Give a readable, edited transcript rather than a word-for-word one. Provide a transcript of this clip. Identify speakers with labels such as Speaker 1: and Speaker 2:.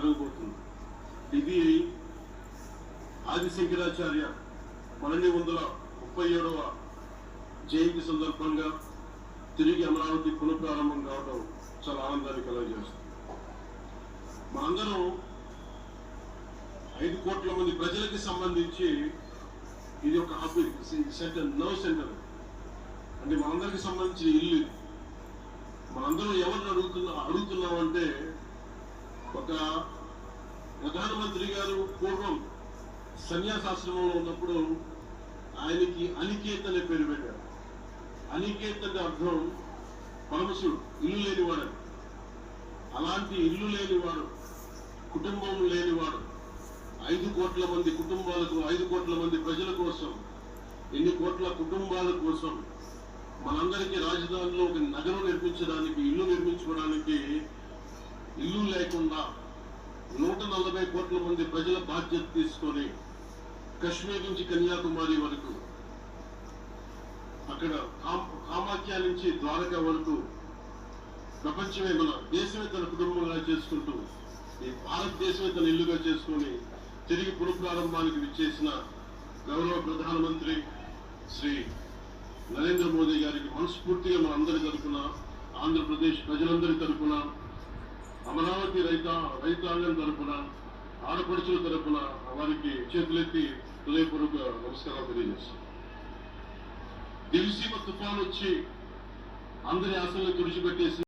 Speaker 1: జరగబోతుంది. ఇది ఆదిశంకరాచార్య 1237వ జయంతి సందర్భంగా తిరిగి అమరావతి పునఃప్రారంభం కావడం చాలా ఆనందాన్ని కలుగజేస్తుంది. మనందరం 5 కోట్ల మంది ప్రజలకి సంబంధించి ఇది ఒక హబ్, సెంటర్, నర్వ్ సెంటర్. అంటే మనందరికి సంబంధించిన ఇల్లు. మనందరం ఎవరిని అడుగుతున్నామంటే, ఒక ప్రధానమంత్రి గారు పూర్వం సన్యాసాశ్రమంలో ఉన్నప్పుడు ఆయనకి అనికేత్ అనే పేరు పెట్టారు. అనికేత్ అంటే అర్థం పరమశివుడు, ఇల్లు లేనివాడు. అలాంటి ఇల్లు లేనివాడు, కుటుంబం లేనివాడు 5 కోట్ల మంది కుటుంబాలకు, 5 కోట్ల మంది ప్రజల కోసం, ఎన్ని కోట్ల కుటుంబాల కోసం మనందరికీ రాజధానిలో ఒక నగరం నిర్మించడానికి, ఇల్లు నిర్మించుకోవడానికి ఇల్లు లేకుండా 140 కోట్ల మంది ప్రజల బాధ్యత తీసుకొని కశ్మీర్ నుంచి కన్యాకుమారి వరకు, అక్కడ కామాఖ్య నుంచి ద్వారకా వరకు ప్రపంచమే, మన దేశమే తన కుటుంబంగా చేసుకుంటూ, ఈ భారతదేశమే తన ఇల్లుగా చేసుకొని తిరిగి పునఃప్రారంభానికి విచ్చేసిన గౌరవ ప్రధానమంత్రి శ్రీ నరేంద్ర మోదీ గారికి మనస్ఫూర్తిగా మనందరి తరఫున, ఆంధ్రప్రదేశ్ ప్రజలందరి తరఫున, అమరావతి రైతాంగం తరఫున, ఆడపడుచుల తరఫున వారికి చేతులెత్తి హృదయపూర్వక నమస్కారాలు తెలియజేస్తాం. దివిసీమ తుఫాన్ వచ్చి అందరి ఆశలను తుడిచిపెట్టేసి